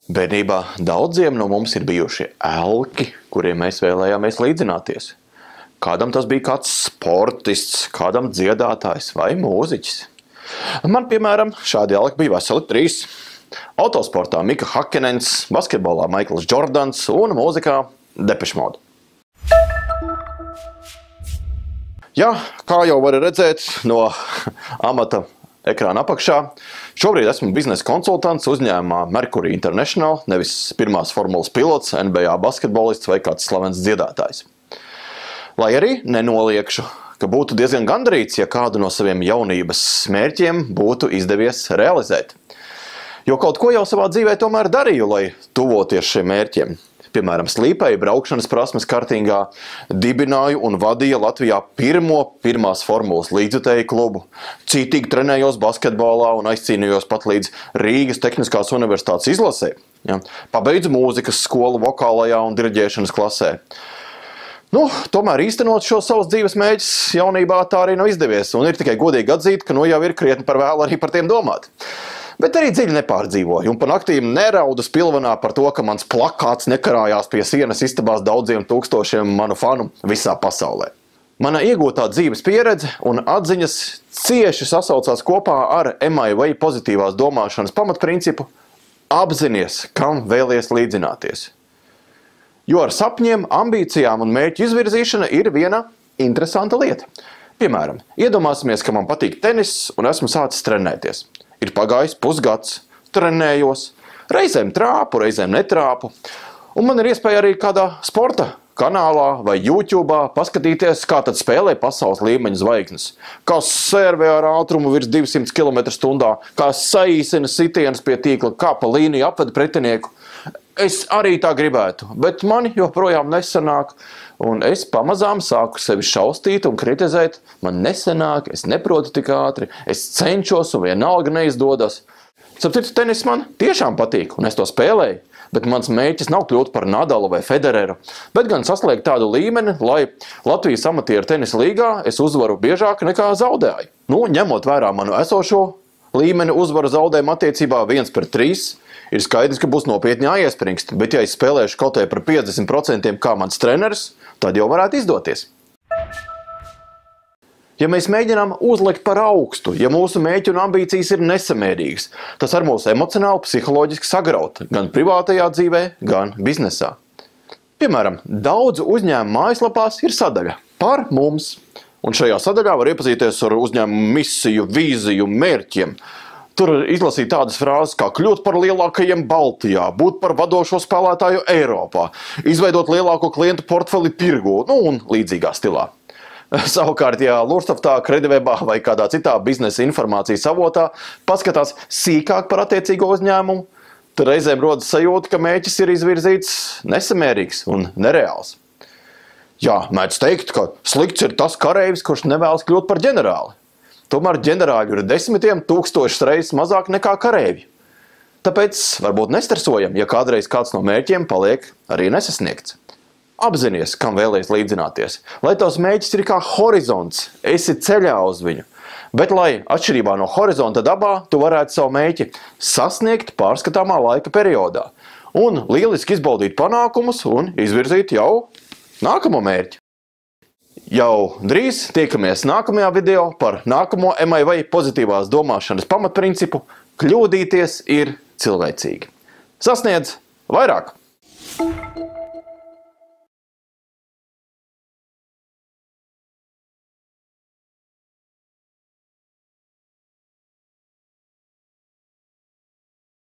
Bērnībā daudziem no mums ir bijuši elki, kuriem mēs vēlējāmies līdzināties. Kādam tas bija kāds sportists, kādam dziedātājs vai mūziķis. Man, piemēram, šādi elki bija veseli 3. Autosportā Mika Hakenens, basketbolā Maikls Džordans un mūzikā Depeche Mode. Jā, kā jau var redzēt no amata ekrāna apakšā, šobrīd esmu biznesa konsultants uzņēmumā Mercury International, nevis pirmās formulas pilots, NBA basketbolists vai kāds slavens dziedātājs. Lai arī nenoliekšu, ka būtu diezgan gandarīts, ja kādu no saviem jaunības mērķiem būtu izdevies realizēt. Jo kaut ko jau savā dzīvē tomēr darīju, lai tuvoties šiem mērķiem. Piemēram, slīpēju braukšanas prasmes kartingā, dibināju un vadīju Latvijā pirmās formulas līdzjutēju klubu, cītīgi trenējos basketbolā un aizcīnījos pat līdz Rīgas Tehniskās universitātes izlasē. Ja? Pabeidzu mūzikas skolu vokālajā un diriģēšanas klasē. Tomēr īstenot šo savus dzīves mēģus jaunībā tā arī nav izdevies, un ir tikai godīgi atzīt, ka jau ir krietni par vēlu arī par tiem domāt. Bet arī dziļi nepārdzīvoju un pa naktīm neraudu spilvenā par to, ka mans plakāts nekarājās pie sienas istabās daudziem tūkstošiem manu fanu visā pasaulē. Mana iegūtā dzīves pieredze un atziņas cieši sasaucās kopā ar MIV pozitīvās domāšanas pamatprincipu apzinies, kam vēlies līdzināties. Jo ar sapņiem, ambīcijām un mērķu izvirzīšana ir viena interesanta lieta. Piemēram, iedomāsimies, ka man patīk tenis un esmu sācis trenēties. Ir pagājis pusgads, trenējos, reizēm trāpu, reizēm netrāpu. Un man ir iespēja arī kādā sporta kanālā vai YouTube'ā paskatīties, kā tad spēlē pasaules līmeņa zvaigznes. Kā sērvē ar ātrumu virs 200 km/h, kā saīsina sitienus pie tīkla, kā pa līniju apved pretinieku. Es arī tā gribētu, bet man joprojām nesanāk, un es pamazām sāku sevi šaustīt un kritizēt. Man nesanāk, es neprotu tik ātri, es cenšos un vienalga neizdodas. Sapratu, tenis man tiešām patīk, un es to spēlēju, bet mans mērķis nav kļūt par Nadalu vai Federeru, bet gan saslēgt tādu līmeni, lai Latvijas amatieru tenisa līgā es uzvaru biežāk nekā zaudēju. Ņemot vērā manu esošo līmeni uzvaru zaudējumu attiecībā 1-3, ir skaidrs, ka būs nopietni jāiespringst, bet ja es spēlēšu kaut vai par 50% kā mans treneris, tad jau varētu izdoties. Ja mēs mēģinām uzlikt par augstu, ja mūsu mērķi un ambīcijas ir nesamērīgas, tas ar mūs emocionāli, psiholoģiski sagraut, gan privātajā dzīvē, gan biznesā. Piemēram, daudzu uzņēmumu mājaslapās ir sadaļa par mums, un šajā sadaļā var iepazīties ar uzņēmumu misiju, vīziju, mērķiem. Tur ir izlasīt tādas frāzes kā kļūt par lielākajiem Baltijā, būt par vadošo spēlētāju Eiropā, izveidot lielāko klientu portfeli tirgu, un līdzīgā stilā. Savukārt, ja Lurstaftā, Kredivebā vai kādā citā biznesa informācijas avotā paskatās sīkāk par attiecīgo uzņēmumu, tad reizēm rodas sajūta, ka mērķis ir izvirzīts nesamērīgs un nereāls. Jā, mēdz teikt, ka slikts ir tas kareivis, kurš nevēlas kļūt par ģenerāli. Tomēr ģenerāļu ir 10 000 reizes mazāk nekā kareivi. Tāpēc varbūt nestresojam, ja kādreiz kāds no mērķiem paliek arī nesasniegts. Apzinies, kam vēlies līdzināties. Lai tavs mērķis ir kā horizonts, esi ceļā uz viņu. Bet lai atšķirībā no horizonta dabā, tu varētu savu mērķi sasniegt pārskatāmā laika periodā. Un lieliski izbaudīt panākumus un izvirzīt jau nākamo mērķi. Jau drīz tiekamies nākamajā video par nākamo MIV pozitīvās domāšanas pamatprincipu kļūdīties ir cilvēcīgi. Sasniedz vairāk!